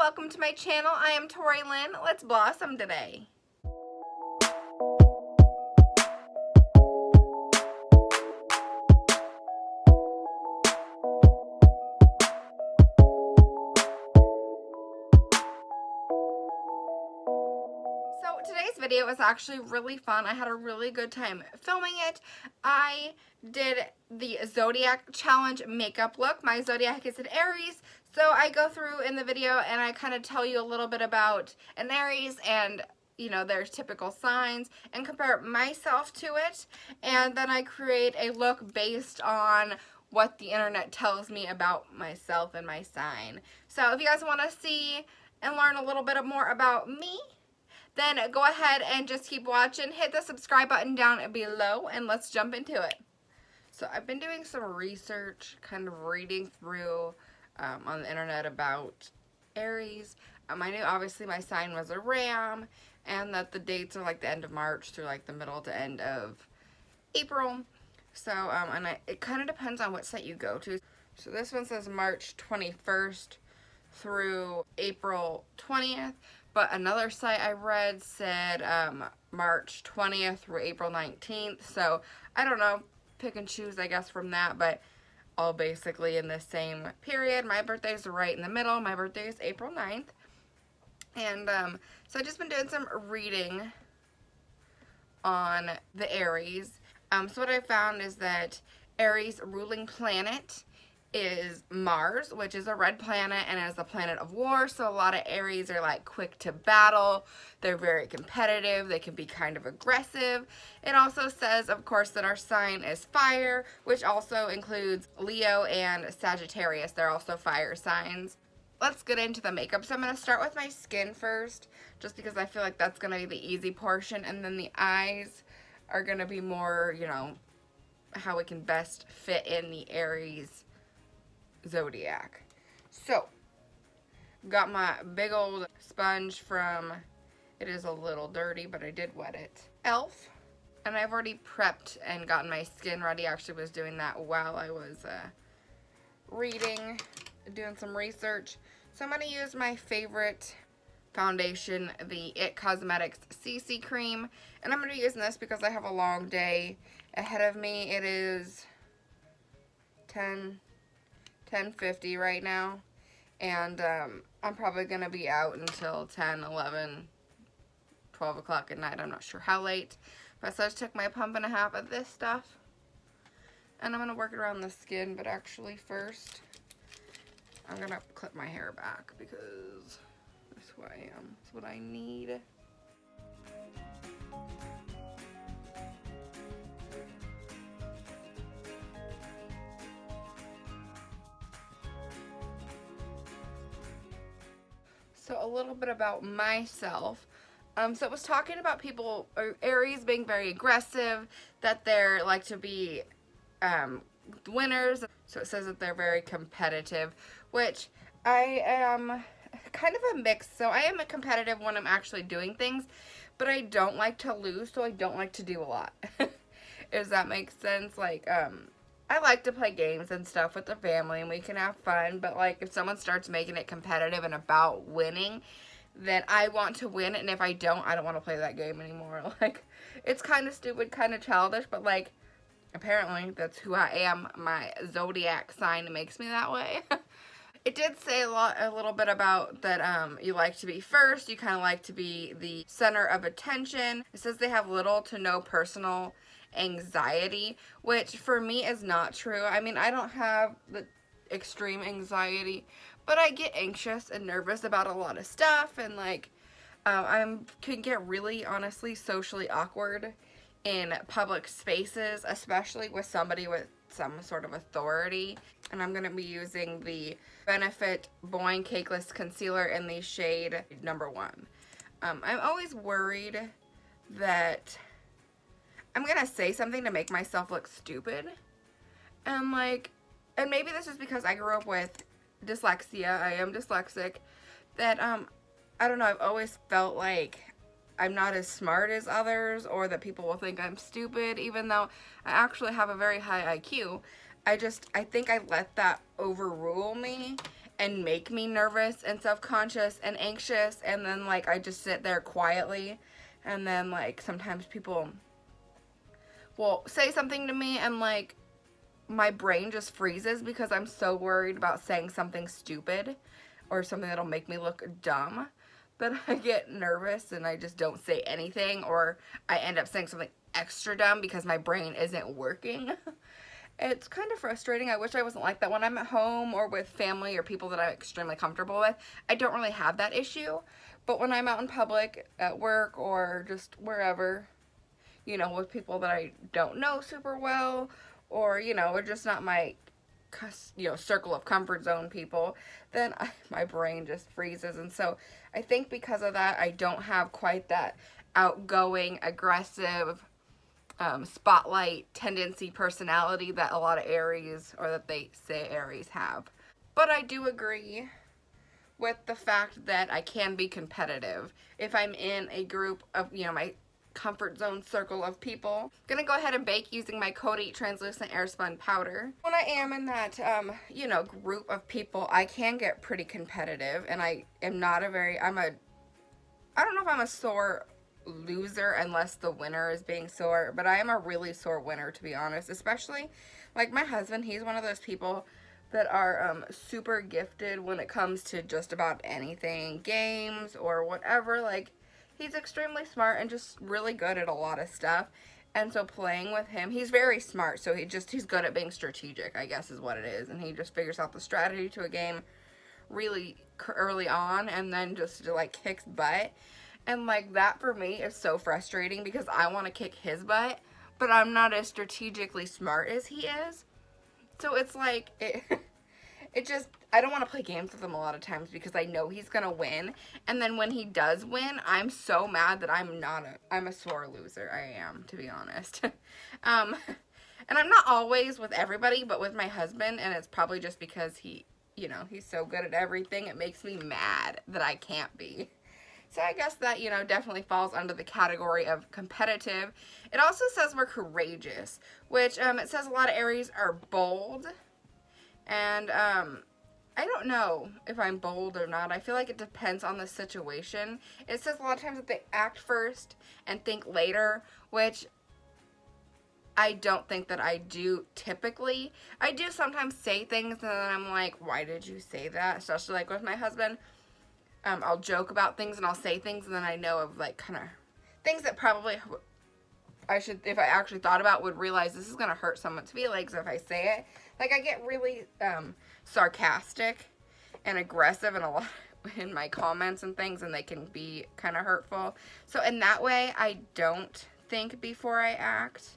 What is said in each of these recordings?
welcome to my channel. I am Tori Lynn. Let's blossom today. So today's video is actually really fun. I had a really good time filming it. I did the Zodiac challenge makeup look. My Zodiac is an Aries, so I go through in the video and I kind of tell you a little bit about an Aries and their typical signs and compare myself to it, and then I create a look based on what the internet tells me about myself and my sign. So if you guys want to see and learn a little bit more about me, then go ahead and just keep watching. Hit the subscribe button down below and let's jump into it. So I've been doing some research, kind of reading through on the internet about Aries. I knew obviously my sign was a Ram and that the dates are like the end of March through like the middle to end of April. So, it kind of depends on what site you go to. So this one says March 21st through April 20th. But another site I read said March 20th through April 19th. So I don't know, pick and choose I guess from that, but all basically in the same period. My birthday's right in the middle. My birthday is April 9th. And so I've just been doing some reading on the Aries. So what I found is that Aries' ruling planet is Mars, which is a red planet and is the planet of war. So a lot of Aries are like quick to battle. They're very competitive. They can be kind of aggressive. It also says, of course, that our sign is fire, which also includes Leo and Sagittarius. They're also fire signs. Let's get into the makeup. So I'm going to start with my skin first, just because I feel like that's going to be the easy portion. And then the eyes are going to be more, how it can best fit in the Aries Zodiac. So, got my big old sponge from, it is a little dirty, but I did wet it, Elf. And I've already prepped and gotten my skin ready. I actually was doing that while I was reading, doing some research. So I'm going to use my favorite foundation, the It Cosmetics CC Cream. And I'm going to be using this because I have a long day ahead of me. It is 10:50 right now, and I'm probably going to be out until 10, 11, 12 o'clock at night. I'm not sure how late, but so I just took my pump and a half of this stuff, and I'm going to work it around the skin, but actually first, I'm going to clip my hair back because that's who I am. That's what I need. So a little bit about myself. So it was talking about people, Aries being very aggressive, that they're like to be winners. So it says that they're very competitive, which I am kind of a mix. So I am a competitive when I'm actually doing things, but I don't like to lose, so I don't like to do a lot. Does that make sense? Like, I like to play games and stuff with the family and we can have fun, but like if someone starts making it competitive and about winning, then I want to win, and if I don't want to play that game anymore. Like, it's kind of stupid, kind of childish, but like apparently that's who I am. My Zodiac sign makes me that way. It did say a little bit about that you like to be first, you kind of like to be the center of attention. It says they have little to no personal anxiety, which for me is not true. I mean, I don't have the extreme anxiety, but I get anxious and nervous about a lot of stuff, and like I can get really, honestly, socially awkward in public spaces, especially with somebody with some sort of authority. And I'm going to be using the Benefit Boing Cakeless Concealer in the shade number 1. I'm always worried that I'm going to say something to make myself look stupid. And maybe this is because I grew up with dyslexia. I am dyslexic. That, I don't know, I've always felt like I'm not as smart as others, or that people will think I'm stupid, even though I actually have a very high IQ. I think I let that overrule me, and make me nervous and self-conscious and anxious, and then like I just sit there quietly, and then like sometimes people will say something to me and like my brain just freezes because I'm so worried about saying something stupid or something that'll make me look dumb that I get nervous and I just don't say anything, or I end up saying something extra dumb because my brain isn't working. It's kind of frustrating. I wish I wasn't like that when I'm at home or with family or people that I'm extremely comfortable with. I don't really have that issue, but when I'm out in public, at work, or just wherever, you know, with people that I don't know super well, or, you know, or just not my, you know, circle of comfort zone people, then my brain just freezes. And so I think because of that, I don't have quite that outgoing, aggressive, spotlight tendency personality that a lot of Aries, or that they say Aries, have. But I do agree with the fact that I can be competitive if I'm in a group of, you know, my comfort zone circle of people. Gonna go ahead and bake using my Coty translucent airspun powder. When I am in that you know, group of people, I can get pretty competitive, and I am not a very, I don't know if I'm a sore loser unless the winner is being sore, but I am a really sore winner, to be honest. Especially like my husband, he's one of those people that are super gifted when it comes to just about anything, games or whatever. Like, he's extremely smart and just really good at a lot of stuff. And so playing with him, he's very smart, so he's good at being strategic, I guess is what it is. And he just figures out the strategy to a game really early on, and then just like kicks butt. And like that for me is so frustrating because I want to kick his butt, but I'm not as strategically smart as he is. So it's like, it just, I don't want to play games with him a lot of times because I know he's going to win. And then when he does win, I'm so mad that I'm a sore loser. I am, to be honest. And I'm not always with everybody, but with my husband, and it's probably just because he, you know, he's so good at everything. It makes me mad that I can't be. So I guess that, you know, definitely falls under the category of competitive. It also says we're courageous, which it says a lot of Aries are bold. And I don't know if I'm bold or not. I feel like it depends on the situation. It says a lot of times that they act first and think later, which I don't think that I do typically. I do sometimes say things and then I'm like, why did you say that? Especially like with my husband. I'll joke about things and I'll say things, and then I know of like kind of things that probably I should, if I actually thought about, would realize this is going to hurt someone's feelings if I say it. Like, I get really sarcastic and aggressive and a lot in my comments and things, and they can be kind of hurtful. So in that way, I don't think before I act.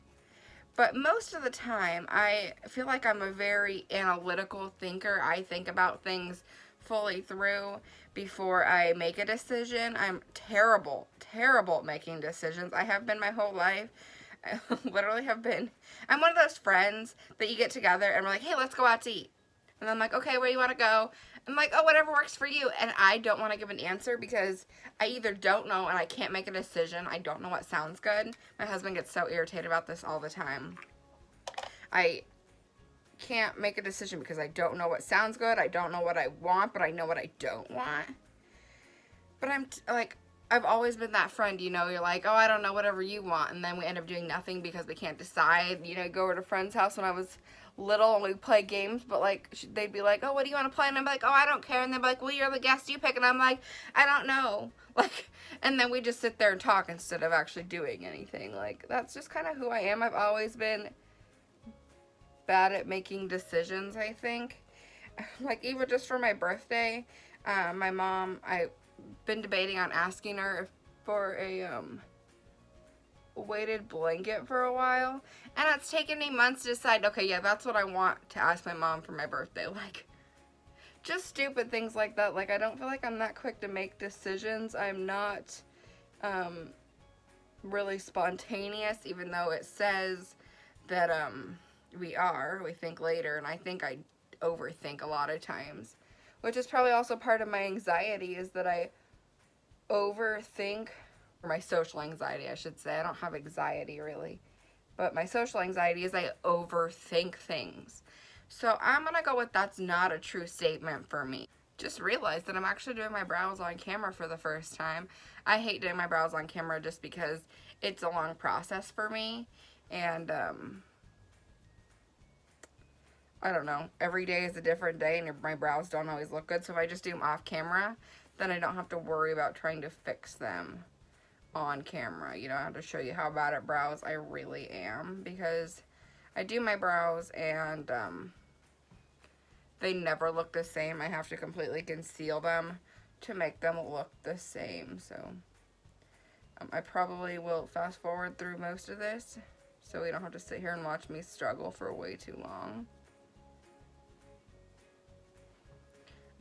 But most of the time, I feel like I'm a very analytical thinker. I think about things fully through before I make a decision. I'm terrible at making decisions. I have been my whole life. I literally have been. I'm one of those friends that you get together and we're like, hey, let's go out to eat. And I'm like, okay, where do you want to go? I'm like, oh, whatever works for you. And I don't want to give an answer because I either don't know and I can't make a decision. I don't know what sounds good. My husband gets so irritated about this all the time. I can't make a decision because I don't know what sounds good. I don't know what I want, but I know what I don't want. But I'm like, I've always been that friend, you know, you're like, oh, I don't know, whatever you want. And then we end up doing nothing because we can't decide. You know, go over to a friend's house when I was little and we'd play games, but like, they'd be like, oh, what do you want to play? And I'm like, oh, I don't care. And they'd be like, well, you're the guest, you pick. And I'm like, I don't know. Like, and then we just sit there and talk instead of actually doing anything. Like, that's just kind of who I am. I've always been bad at making decisions, I think. Like, even just for my birthday, my mom, I've been debating on asking her for a weighted blanket for a while, and it's taken me months to decide, okay, yeah, that's what I want to ask my mom for my birthday. Like, just stupid things like that. Like, I don't feel like I'm that quick to make decisions. I'm not really spontaneous, even though it says that we think later, and I think I overthink a lot of times, which is probably also part of my anxiety, is that I overthink, or my social anxiety, I should say. I don't have anxiety really, but my social anxiety is I overthink things. So I'm gonna go with that's not a true statement for me. just realized that I'm actually doing my brows on camera for the first time. I hate doing my brows on camera just because it's a long process for me, and I don't know, every day is a different day and my brows don't always look good, so if I just do them off camera, then I don't have to worry about trying to fix them on camera. You know, I have to show you how bad at brows I really am, because I do my brows and they never look the same. I have to completely conceal them to make them look the same. So I probably will fast forward through most of this so we don't have to sit here and watch me struggle for way too long.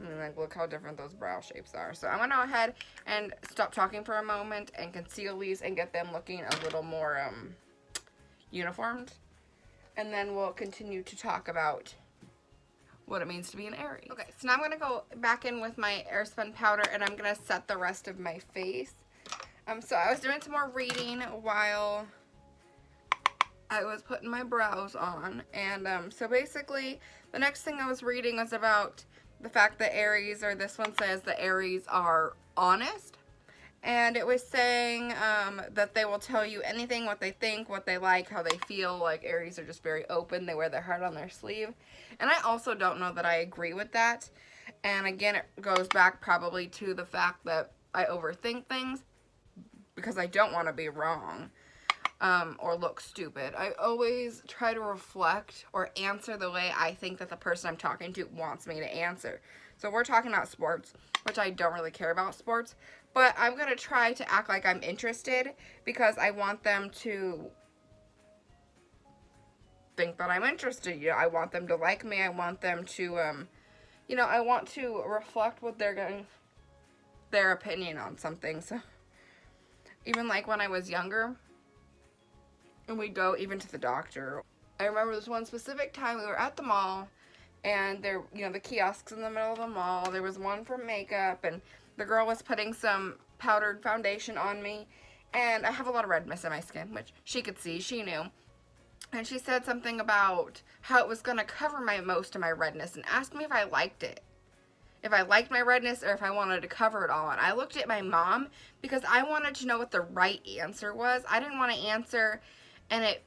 And like, look how different those brow shapes are. So I'm going to go ahead and stop talking for a moment and conceal these and get them looking a little more uniformed. And then we'll continue to talk about what it means to be an Aries. Okay, so now I'm going to go back in with my Airspun powder and I'm going to set the rest of my face. So I was doing some more reading while I was putting my brows on. And so basically, the next thing I was reading was about the fact that Aries, or this one says that Aries are honest. And it was saying that they will tell you anything, what they think, what they like, how they feel. Like, Aries are just very open. They wear their heart on their sleeve. And I also don't know that I agree with that. And again, it goes back probably to the fact that I overthink things because I don't want to be wrong or look stupid. I always try to reflect or answer the way I think that the person I'm talking to wants me to answer. So we're talking about sports, which I don't really care about sports. But I'm going to try to act like I'm interested because I want them to think that I'm interested. You know, I want them to like me. I want them to, you know, I want to reflect what their opinion on something. So even like when I was younger and we'd go even to the doctor, I remember this one specific time we were at the mall and there, you know, the kiosks in the middle of the mall, there was one for makeup and the girl was putting some powdered foundation on me, and I have a lot of redness in my skin, which she could see, she knew. And she said something about how it was going to cover most of my redness and asked me if I liked it. If I liked my redness or if I wanted to cover it all. And I looked at my mom because I wanted to know what the right answer was. I didn't want to answer and it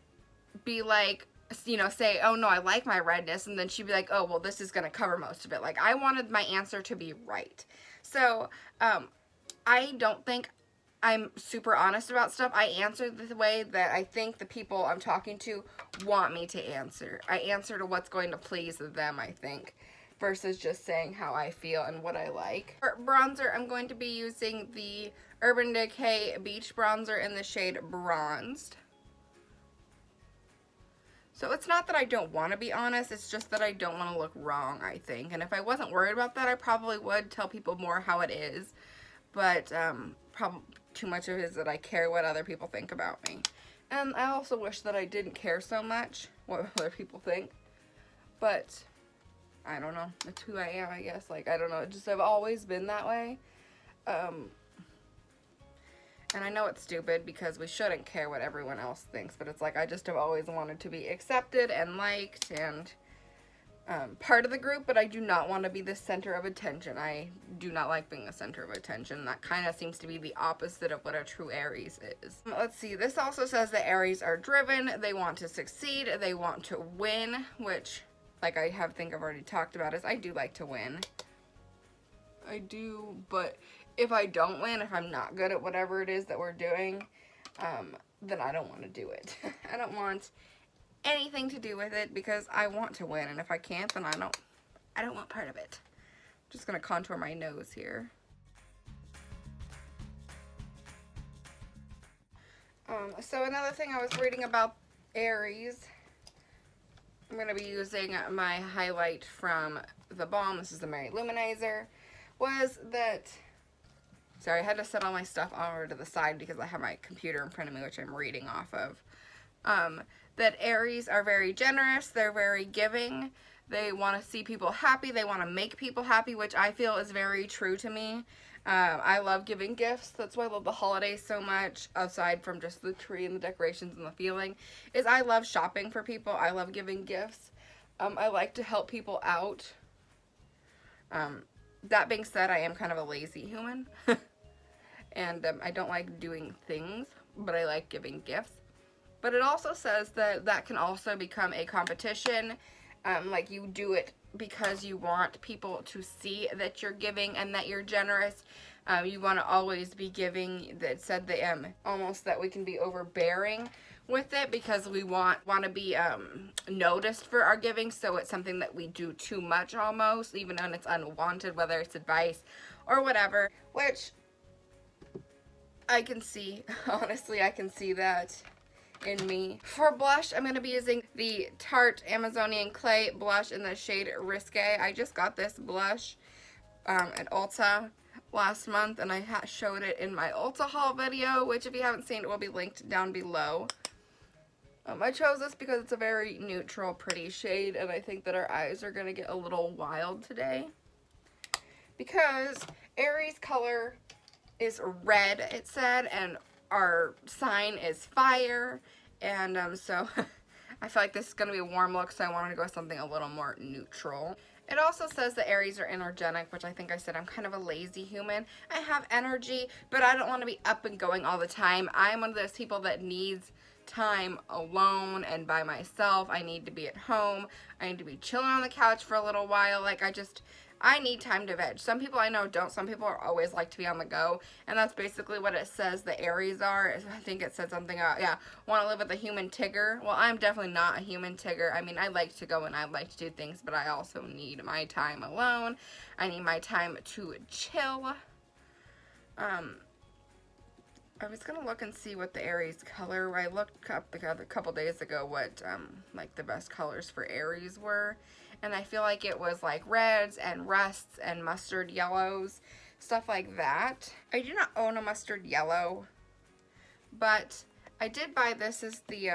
be like, you know, say, oh no, I like my redness, and then she'd be like, oh, well, this is going to cover most of it. Like, I wanted my answer to be right. So, I don't think I'm super honest about stuff. I answer the way that I think the people I'm talking to want me to answer. I answer to what's going to please them, I think, versus just saying how I feel and what I like. For bronzer, I'm going to be using the Urban Decay Beach Bronzer in the shade Bronzed. So it's not that I don't want to be honest, it's just that I don't want to look wrong, I think. And if I wasn't worried about that, I probably would tell people more how it is. But probably too much of it is that I care what other people think about me. And I also wish that I didn't care so much what other people think. But I don't know. It's who I am, I guess. Like, I don't know. Just I've always been that way. And I know it's stupid because we shouldn't care what everyone else thinks, but it's like I just have always wanted to be accepted and liked and part of the group, but I do not want to be the center of attention. I do not like being the center of attention. That kind of seems to be the opposite of what a true Aries is. Let's see. This also says that Aries are driven. They want to succeed. They want to win, which, like I think I've already talked about, is I do like to win. I do, but if I don't win, if I'm not good at whatever it is that we're doing, then I don't want to do it. I don't want anything to do with it because I want to win, and if I can't, then I don't want part of it. I'm just gonna contour my nose here. So another thing I was reading about Aries, I'm gonna be using my highlight from the Balm. This is the Mary Luminizer. Was that, sorry, I had to set all my stuff over to the side because I have my computer in front of me, which I'm reading off of. That Aries are very generous, they're very giving, they want to see people happy, they want to make people happy, which I feel is very true to me. I love giving gifts. That's why I love the holidays so much, aside from just the tree and the decorations and the feeling, is I love shopping for people. I love giving gifts. I like to help people out. that being said, I am kind of a lazy human. And I don't like doing things, but I like giving gifts. But it also says that that can also become a competition. Like you do it because you want people to see that you're giving and that you're generous. You want to always be giving. That said that almost that we can be overbearing with it because we want to be noticed for our giving. So it's something that we do too much almost, even when it's unwanted, whether it's advice or whatever. Which I can see, honestly, I can see that in me. For blush, I'm going to be using the Tarte Amazonian Clay blush in the shade Risque. I just got this blush at Ulta last month, and I showed it in my Ulta haul video, which if you haven't seen, it will be linked down below. I chose this because it's a very neutral, pretty shade, and I think that our eyes are going to get a little wild today. Because Aries color is red, it said, and our sign is fire, and so I feel like this is going to be a warm look, so I wanted to go with something a little more neutral. It also says that Aries are energetic, which I think I said I'm kind of a lazy human. I have energy, but I don't want to be up and going all the time. I'm one of those people that needs time alone and by myself. I need to be at home. I need to be chilling on the couch for a little while. Like I need time to veg. Some people I know don't. Some people are always like to be on the go. And that's basically what it says the Aries are. I think it said something about, yeah, want to live with a human Tigger. Well, I'm definitely not a human Tigger. I mean, I like to go and I like to do things, but I also need my time alone. I need my time to chill. I was going to look and see what the Aries color, I looked up a couple days ago what like the best colors for Aries were. And I feel like it was like reds and rusts and mustard yellows, stuff like that. I do not own a mustard yellow, but I did buy this as the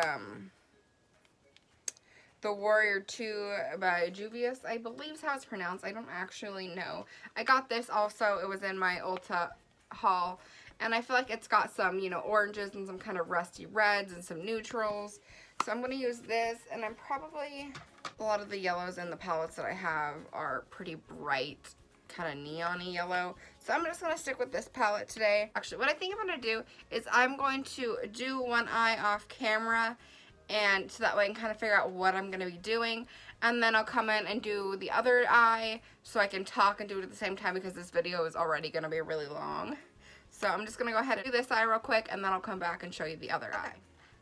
Warrior 2 by Juvius, I believe is how it's pronounced. I don't actually know. I got this also, it was in my Ulta haul, and I feel like it's got some, you know, oranges and some kind of rusty reds and some neutrals. So I'm going to use this, and I'm probably, a lot of the yellows in the palettes that I have are pretty bright, kind of neon-y yellow. So I'm just going to stick with this palette today. Actually, what I think I'm going to do is I'm going to do one eye off camera, and so that way I can kind of figure out what I'm going to be doing. And then I'll come in and do the other eye so I can talk and do it at the same time because this video is already going to be really long. So I'm just going to go ahead and do this eye real quick, and then I'll come back and show you the other eye.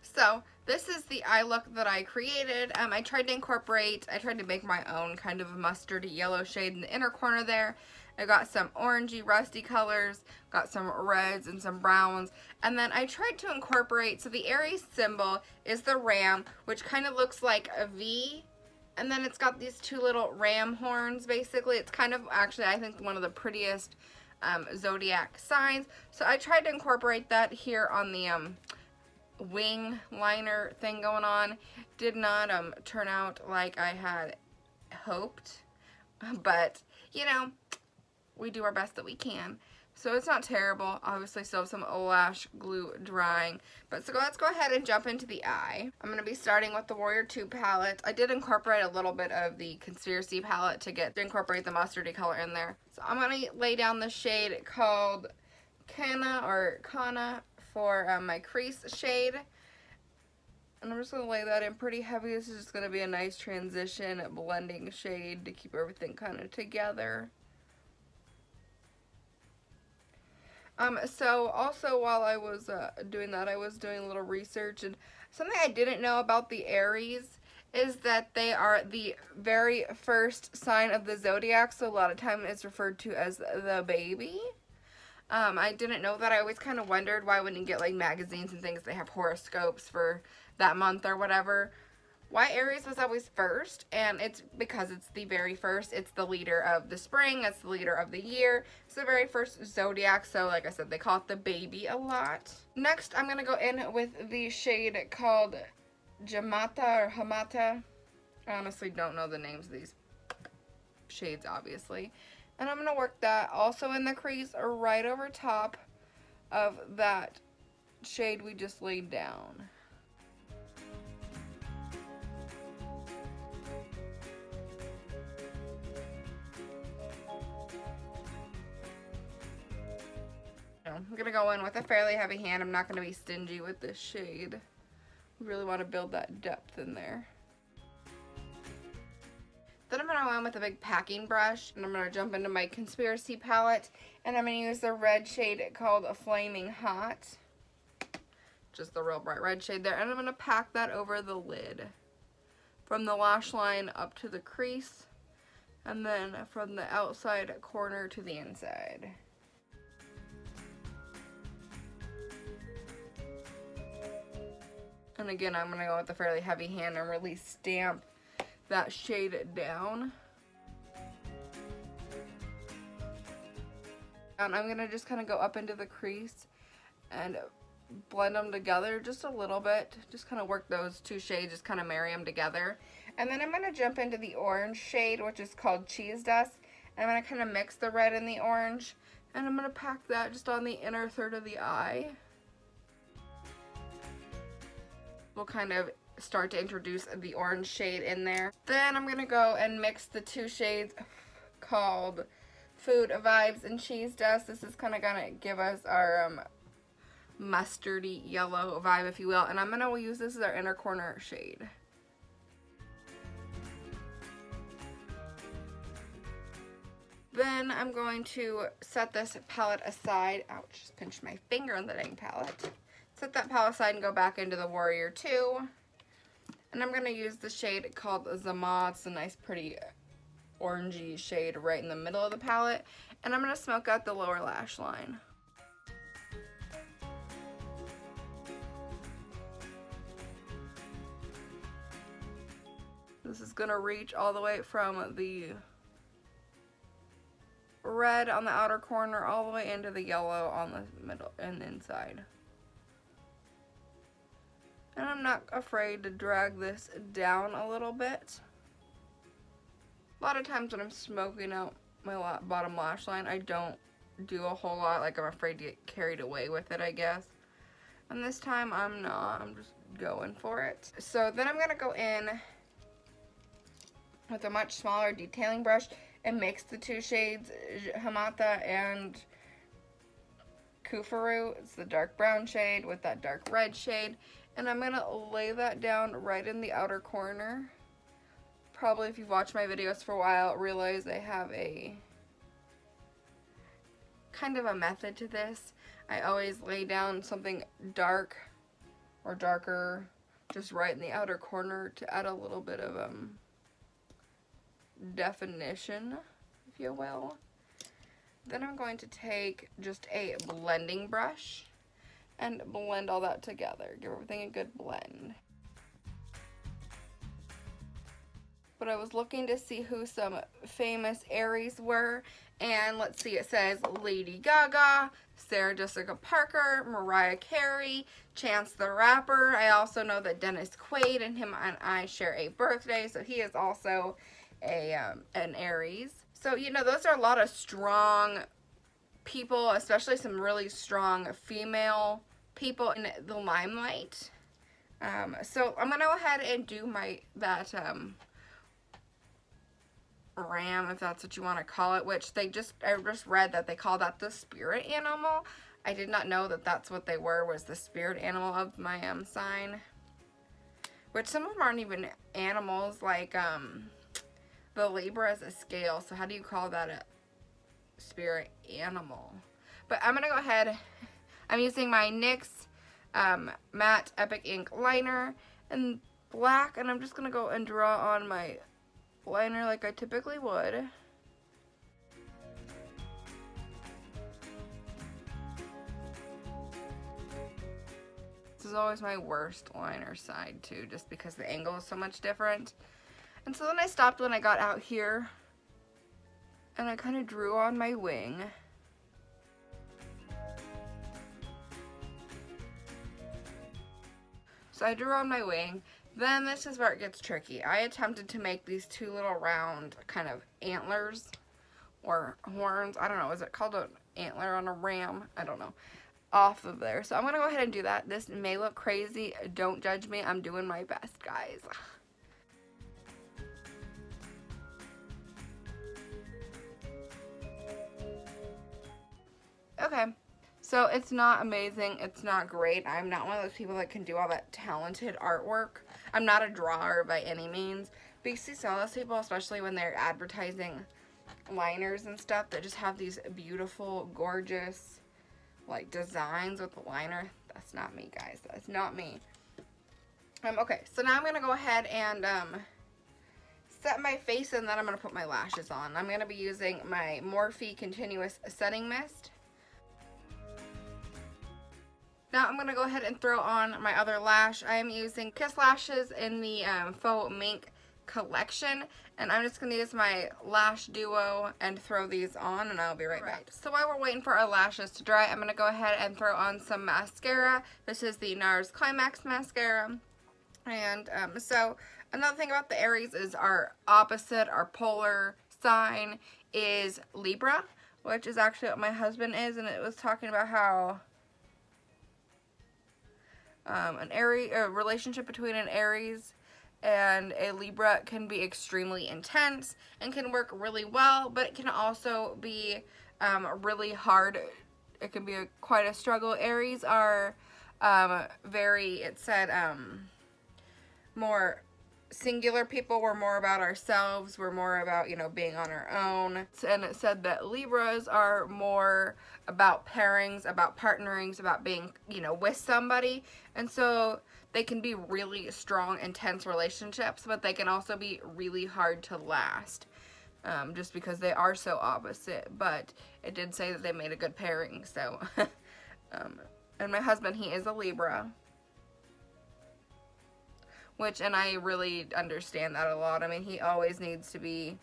So this is the eye look that I created. I tried to make my own kind of a mustardy yellow shade in the inner corner there. I got some orangey rusty colors, got some reds and some browns, and then I tried to incorporate, so the Aries symbol is the ram, which kind of looks like a V, and then it's got these two little ram horns basically. It's kind of actually, I think, one of the prettiest Zodiac signs. So I tried to incorporate that here on the wing liner thing going on. Did not turn out like I had hoped, but you know, we do our best that we can. So it's not terrible. Obviously still have some lash glue drying. But so let's go ahead and jump into the eye. I'm going to be starting with the Warrior 2 palette. I did incorporate a little bit of the Conspiracy palette to incorporate the mustardy color in there. So I'm going to lay down the shade called Kana for my crease shade. And I'm just going to lay that in pretty heavy. This is just going to be a nice transition blending shade to keep everything kind of together. So also while I was doing that, I was doing a little research, and something I didn't know about the Aries is that they are the very first sign of the Zodiac, so a lot of time it's referred to as the baby. I didn't know that. I always kind of wondered why when you get like magazines and things, they have horoscopes for that month or whatever. Why Aries was always first, and it's because it's the very first. It's the leader of the spring. It's the leader of the year. It's the very first Zodiac, so like I said, they call it the baby a lot. Next, I'm going to go in with the shade called Jamata or Hamata. I honestly don't know the names of these shades, obviously. And I'm going to work that also in the crease or right over top of that shade we just laid down. I'm going to go in with a fairly heavy hand. I'm not going to be stingy with this shade. I really want to build that depth in there. Then I'm going to go in with a big packing brush, and I'm going to jump into my Conspiracy palette, and I'm going to use the red shade called Flaming Hot. Just the real bright red shade there, and I'm going to pack that over the lid. From the lash line up to the crease, and then from the outside corner to the inside. And again, I'm going to go with a fairly heavy hand and really stamp that shade down. And I'm going to just kind of go up into the crease and blend them together just a little bit. Just kind of work those two shades, just kind of marry them together. And then I'm going to jump into the orange shade, which is called Cheese Dust. And I'm going to kind of mix the red and the orange. And I'm going to pack that just on the inner third of the eye. We'll kind of start to introduce the orange shade in there. Then I'm going to go and mix the two shades called Food Vibes and Cheese Dust. This is kind of going to give us our mustardy yellow vibe, if you will. And I'm going to use this as our inner corner shade. Then I'm going to set this palette aside. Ouch, just pinched my finger on the dang palette. Set that palette aside and go back into the Warrior 2. And I'm going to use the shade called Zama. It's a nice pretty orangey shade right in the middle of the palette. And I'm going to smoke out the lower lash line. This is going to reach all the way from the red on the outer corner all the way into the yellow on the middle and inside. And I'm not afraid to drag this down a little bit. A lot of times when I'm smoking out my bottom lash line, I don't do a whole lot. Like, I'm afraid to get carried away with it, I guess. And this time I'm not. I'm just going for it. So then I'm going to go in with a much smaller detailing brush and mix the two shades, Hamata and Kufuru. It's the dark brown shade with that dark red shade. And I'm going to lay that down right in the outer corner. Probably if you've watched my videos for a while, realize I have a kind of a method to this. I always lay down something dark or darker just right in the outer corner to add a little bit of definition, if you will. Then I'm going to take just a blending brush and blend all that together. Give everything a good blend. But I was looking to see who some famous Aries were, and let's see, it says Lady Gaga, Sarah Jessica Parker, Mariah Carey, Chance the Rapper. I also know that Dennis Quaid and him and I share a birthday, so he is also an Aries. So, you know, those are a lot of strong people, especially some really strong female people in the limelight. So I'm gonna go ahead and do that ram, if that's what you want to call it, which I just read that they call that the spirit animal. I did not know that that's what they were, was the spirit animal of my sign. Which some of them aren't even animals, like the Libra is a scale, so how do you call that a spirit animal? But I'm going to go ahead, I'm using my NYX Matte Epic Ink Liner in black, and I'm just going to go and draw on my liner like I typically would. This is always my worst liner side too, just because the angle is so much different. And so then I stopped when I got out here, and I kind of drew on my wing. So I drew on my wing. Then this is where it gets tricky. I attempted to make these two little round kind of antlers or horns. I don't know. Is it called an antler on a ram? I don't know. Off of there. So I'm going to go ahead and do that. This may look crazy. Don't judge me. I'm doing my best, guys. Okay, So it's not amazing. It's not great. I'm not one of those people that can do all that talented artwork. I'm not a drawer by any means. But you see some of those people, especially when they're advertising liners and stuff, that just have these beautiful, gorgeous, like, designs with the liner. That's not me, guys. That's not me. Okay, so now I'm going to go ahead and set my face, and then I'm going to put my lashes on. I'm going to be using my Morphe Continuous Setting Mist. Now I'm going to go ahead and throw on my other lash. I am using Kiss Lashes in the Faux Mink collection, and I'm just going to use my lash duo and throw these on, and I'll be right back. So while we're waiting for our lashes to dry, I'm going to go ahead and throw on some mascara. This is the NARS Climax mascara. And so another thing about the Aries is our opposite, our polar sign is Libra, which is actually what my husband is, and it was talking about how a relationship between an Aries and a Libra can be extremely intense and can work really well, but it can also be really hard. It can be quite a struggle. Aries are it said, more singular people. We're more about ourselves. We're more about, you know, being on our own. And it said that Libras are more about pairings, about partnerings, about being, you know, with somebody. And so they can be really strong, intense relationships, but they can also be really hard to last. Just because they are so opposite. But it did say that they made a good pairing, so. And my husband, he is a Libra. And I really understand that a lot. I mean, he always needs to be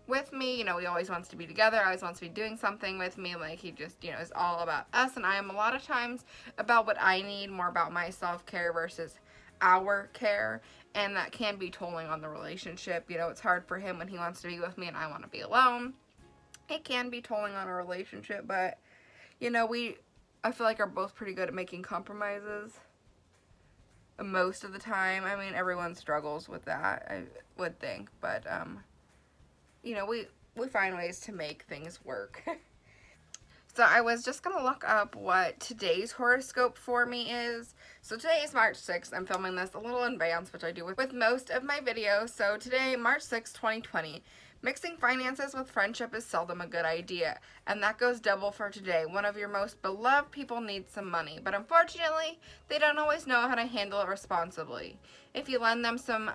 with me. You know, he always wants to be together. Always wants to be doing something with me. Like, he just, you know, is all about us. And I am a lot of times about what I need, more about my self-care versus our care. And that can be tolling on the relationship. You know, it's hard for him when he wants to be with me and I want to be alone. It can be tolling on a relationship. But, you know, I feel like are both pretty good at making compromises. Most of the time. I mean, everyone struggles with that, I would think, but you know, we find ways to make things work. So I was just gonna look up what today's horoscope for me is. So today is March 6th. I'm filming this a little in advance, which I do with most of my videos. So today, March 6th, 2020. Mixing finances with friendship is seldom a good idea, and that goes double for today. One of your most beloved people needs some money, but unfortunately, they don't always know how to handle it responsibly. If you lend them some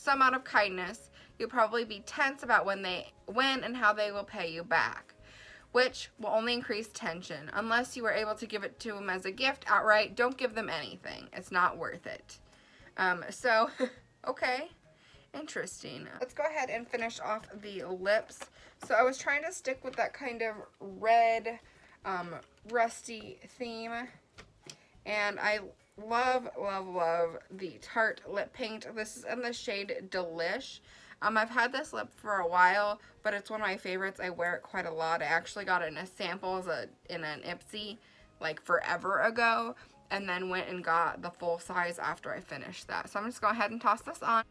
out of kindness, you'll probably be tense about when and how they will pay you back, which will only increase tension. Unless you are able to give it to them as a gift outright, don't give them anything. It's not worth it. Okay. Interesting. Let's go ahead and finish off the lips. So I was trying to stick with that kind of red, rusty theme. And I love, love, love the Tarte lip paint. This is in the shade Delish. I've had this lip for a while, but it's one of my favorites. I wear it quite a lot. I actually got it in a sample in an Ipsy like forever ago, and then went and got the full size after I finished that. So I'm just going to go ahead and toss this on.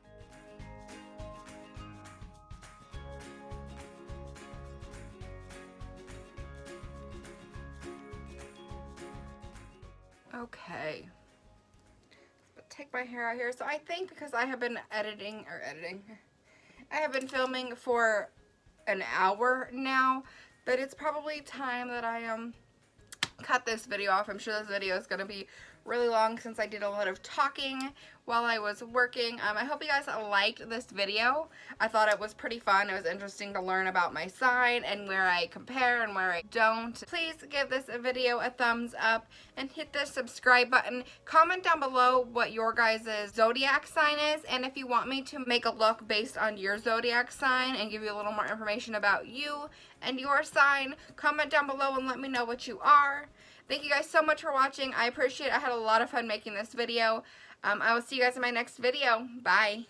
Okay, take my hair out here. So I think because I have been I have been filming for an hour now, that it's probably time that I cut this video off. I'm sure this video is going to be really long since I did a lot of talking while I was working. I hope you guys liked this video. I thought it was pretty fun. It was interesting to learn about my sign and where I compare and where I don't. Please give this video a thumbs up and hit the subscribe button. Comment down below what your guys' zodiac sign is, and if you want me to make a look based on your zodiac sign and give you a little more information about you and your sign, comment down below and let me know what you are. Thank you guys so much for watching. I appreciate it. I had a lot of fun making this video. I will see you guys in my next video. Bye.